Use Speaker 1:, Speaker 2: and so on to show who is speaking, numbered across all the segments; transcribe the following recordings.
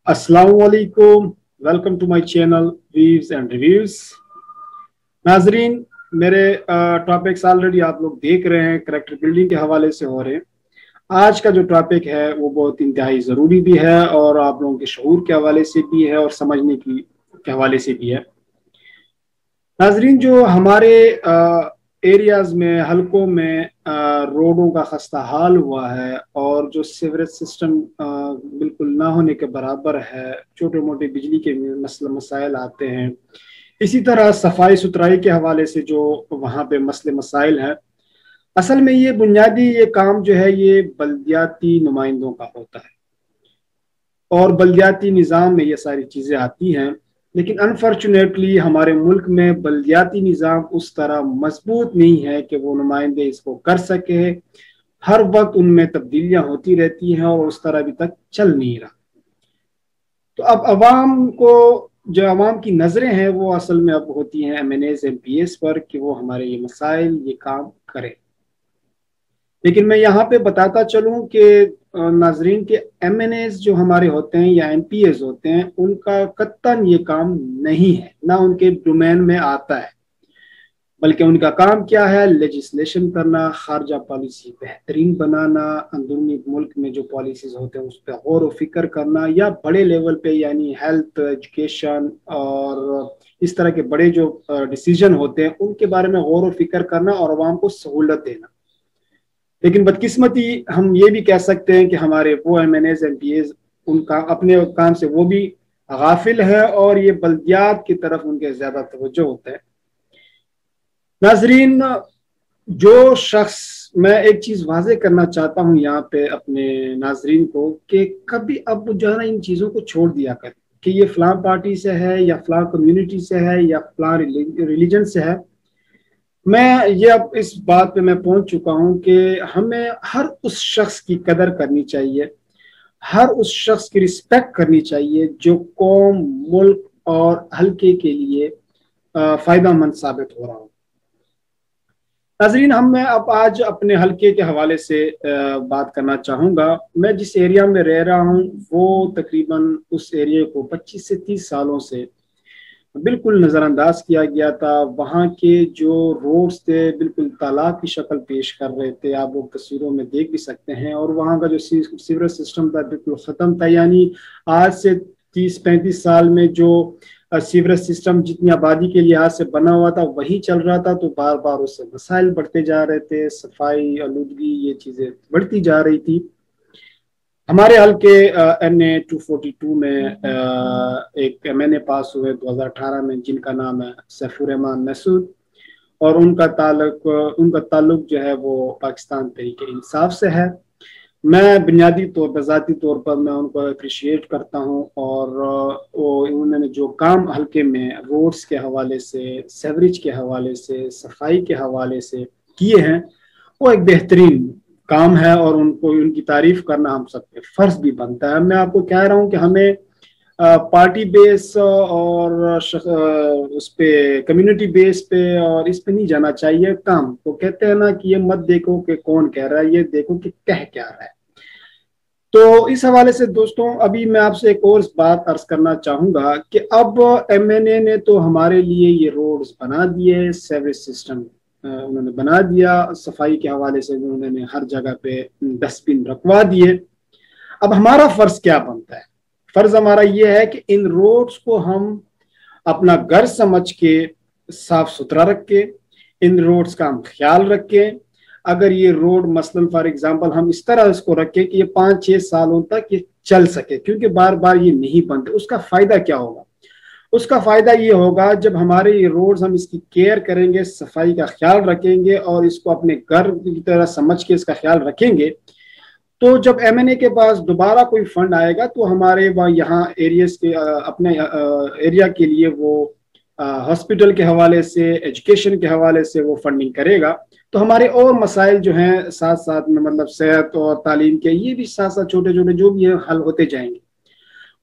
Speaker 1: अस्सलाम वालेकुम, welcome to my channel views and reviews. नाजरीन, मेरे टॉपिक्स ऑलरेडी आप लोग देख रहे हैं, करैक्टर बिल्डिंग के हवाले से हो रहे हैं। आज का जो टॉपिक है वो बहुत इंतहाई ज़रूरी भी है और आप लोगों के शऊर के हवाले से भी है और समझने के हवाले से भी है। नाजरीन, जो हमारे एरियाज में, हलकों में रोडों का खस्ता हाल हुआ है और जो सीवरेज सिस्टम बिल्कुल ना होने के बराबर है, छोटे मोटे बिजली के मसाइल आते हैं, इसी तरह सफाई सुथराई के हवाले से जो वहाँ पे मसले मसाइल हैं। असल में ये बुनियादी ये काम जो है ये बल्दियाती नुमाइंदों का होता है और बल्दियाती निज़ाम में ये सारी चीज़ें आती हैं। लेकिन अनफॉर्चुनेटली हमारे मुल्क में बल्दियाती निज़ाम उस तरह मजबूत नहीं है कि वो नुमाइंदे इसको कर सके। हर वक्त उनमें तब्दीलियां होती रहती हैं और उस तरह अभी तक चल नहीं रहा। तो अब अवाम को, जो अवाम की नज़रें हैं वो असल में अब होती हैं MNAs MPAs पर कि वो हमारे ये मसाइल, ये काम करें। लेकिन मैं यहाँ पे बताता चलूँ कि नाजरीन के MNAs जो हमारे होते हैं या MPAs होते हैं, उनका कत्तन ये काम नहीं है, ना उनके डोमेन में आता है। बल्कि उनका काम क्या है? लेजिस्लेशन करना, खारजा पॉलिसी बेहतरीन बनाना, अंदरूनी मुल्क में जो पॉलिसीज होते हैं उस पर गौर व फिक्र करना, या बड़े लेवल पे यानी हेल्थ, एजुकेशन और इस तरह के बड़े जो डिसीजन होते हैं उनके बारे में गौर व फिक्र करना और अवाम को सहूलत देना। लेकिन बदकिस्मती हम ये भी कह सकते हैं कि हमारे वो MNAs MPAs उनका अपने काम से वो भी गाफिल है और ये बल्दियात की तरफ उनके ज्यादा तवज्जो होता है। नाजरीन, जो शख्स, मैं एक चीज वाजे करना चाहता हूँ यहाँ पे अपने नाजरीन को कि कभी अब जो है ना इन चीजों को छोड़ दिया करें कि ये फलां पार्टी से है या फलां कम्युनिटी से है या फलां रिलीजन से है। मैं ये अब इस बात पे मैं पहुंच चुका हूं कि हमें हर उस शख्स की कदर करनी चाहिए, हर उस शख्स की रिस्पेक्ट करनी चाहिए जो कौम, मुल्क और हल्के के लिए फायदा मंद साबित हो रहा हो। नाजरीन, मैं अब आज अपने हल्के के हवाले से बात करना चाहूँगा। मैं जिस एरिया में रह रहा हूँ वो तकरीबन उस एरिया को 25 से 30 सालों से बिल्कुल नज़रअंदाज किया गया था। वहाँ के जो रोड्स थे बिल्कुल तालाब की शक्ल पेश कर रहे थे, आप लोग तस्वीरों में देख भी सकते हैं। और वहाँ का जो सीवरेज सिस्टम था बिल्कुल ख़त्म था। यानी आज से 30-35 साल में जो सीवरेज सिस्टम जितनी आबादी के लिहाज से बना हुआ था वही चल रहा था, तो बार बार उससे मसाइल बढ़ते जा रहे थे, सफाई, आलूदगी, ये चीज़ें बढ़ती जा रही थी। हमारे हल्के NA 242 में एक MNA पास हुए 2018 में, जिनका नाम है सैफुर रहमान मसूद, और उनका ताल्लुक जो है वो पाकिस्तान तहरीक इंसाफ से है। मैं बुनियादी तौर पर, ज़ाती तौर पर मैं उनको अप्रिशिएट करता हूँ और वो उन्होंने जो काम हल्के में रोड्स के हवाले से, सेवरेज के हवाले से, सफाई के हवाले से किए हैं वो एक बेहतरीन काम है और उनको, उनकी तारीफ करना हम सब पे फर्ज भी बनता है। मैं आपको कह रहा हूँ कि हमें पार्टी बेस और उस पे कम्युनिटी बेस पे और इस पे नहीं जाना चाहिए। काम तो कहते हैं ना कि ये मत देखो कि कौन कह रहा है, ये देखो कि कह क्या रहा है। तो इस हवाले से दोस्तों, अभी मैं आपसे एक और बात अर्ज करना चाहूंगा कि अब MNA ने तो हमारे लिए ये रोड्स बना दिए, सेवरेज सिस्टम उन्होंने बना दिया, सफाई के हवाले से उन्होंने हर जगह पे डस्टबिन रखवा दिए। अब हमारा फर्ज क्या बनता है? फर्ज हमारा ये है कि इन रोड्स को हम अपना घर समझ के साफ सुथरा रखें, इन रोड्स का हम ख्याल रखें। अगर ये रोड मसलन फॉर एग्जांपल हम इस तरह इसको रखें कि ये 5-6 सालों तक ये चल सके, क्योंकि बार बार ये नहीं बनते, उसका फायदा क्या होगा? उसका फायदा ये होगा जब हमारे ये रोड्स, हम इसकी केयर करेंगे, सफाई का ख्याल रखेंगे और इसको अपने घर की तरह समझ के इसका ख्याल रखेंगे, तो जब MNA के पास दोबारा कोई फंड आएगा तो हमारे वहाँ यहाँ एरियाज के अपने एरिया के लिए वो हॉस्पिटल के हवाले से, एजुकेशन के हवाले से वो फंडिंग करेगा। तो हमारे और मसाइल जो हैं साथ साथ में, मतलब सेहत और तालीम के, ये भी साथ साथ छोटे छोटे जो भी हैं हल होते जाएंगे।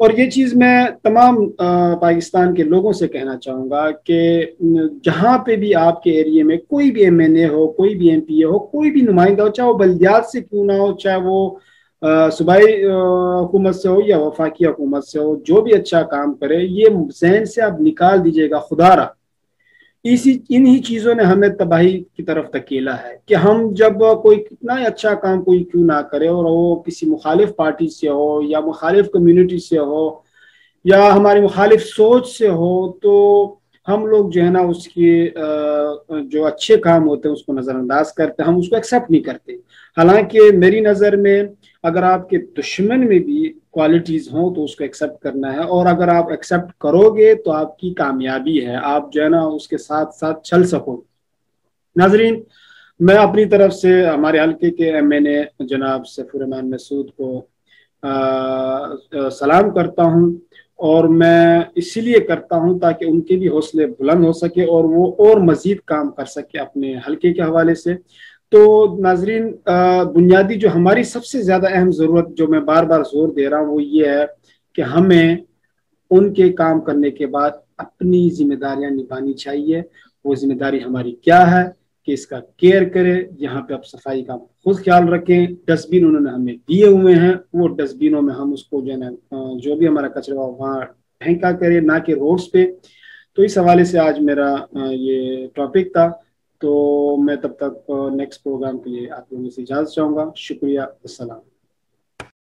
Speaker 1: और ये चीज़ मैं तमाम पाकिस्तान के लोगों से कहना चाहूँगा कि जहाँ पे भी आपके एरिया में कोई भी MNA हो, कोई भी MPA हो, कोई भी नुमाइंदा हो, चाहे वो बल्दियात से क्यों ना हो, चाहे वो सूबाई हुकूमत से हो या वफाकी हुकूमत से हो, जो भी अच्छा काम करे ये जहन से आप निकाल दीजिएगा खुदारा, इसी इन्हीं चीजों ने हमें तबाही की तरफ धकेला है कि हम जब कोई कितना ही अच्छा काम कोई क्यों ना करे, और वो किसी मुखालिफ पार्टी से हो या मुखालिफ कम्युनिटी से हो या हमारी मुखालिफ सोच से हो, तो हम लोग जो है ना उसके जो अच्छे काम होते हैं उसको नज़रअंदाज करते हैं, हम उसको एक्सेप्ट नहीं करते। हालांकि मेरी नज़र में अगर आपके दुश्मन में भी क्वालिटीज़ हों तो उसको एक्सेप्ट करना है, और अगर आप एक्सेप्ट करोगे तो आपकी कामयाबी है, आप जो है ना उसके साथ साथ चल सको। नाजरीन, मैं अपनी तरफ से हमारे हल्के के एमएनए जनाब सैफुर रहमान मसूद को सलाम करता हूं, और मैं इसीलिए करता हूं ताकि उनके भी हौसले बुलंद हो सके और वो और मजीद काम कर सके अपने हल्के के हवाले से। तो नाजरीन, बुनियादी जो हमारी सबसे ज़्यादा अहम ज़रूरत जो मैं बार बार जोर दे रहा हूँ वो ये है कि हमें उनके काम करने के बाद अपनी जिम्मेदारियां निभानी चाहिए। वो जिम्मेदारी हमारी क्या है कि इसका केयर करें, यहाँ पे आप सफाई का खुद ख्याल रखें, डस्टबिन उन्होंने हमें दिए हुए हैं, वो डस्टबिनों में हम उसको जो है ना जो भी हमारा कचरा वहाँ फेंका करें, ना कि रोड्स पे। तो इस हवाले से आज मेरा ये टॉपिक था। तो मैं तब तक नेक्स्ट प्रोग्राम के लिए आप लोगों से इजाज़त चाहूँगा। शुक्रिया, अस्सलाम।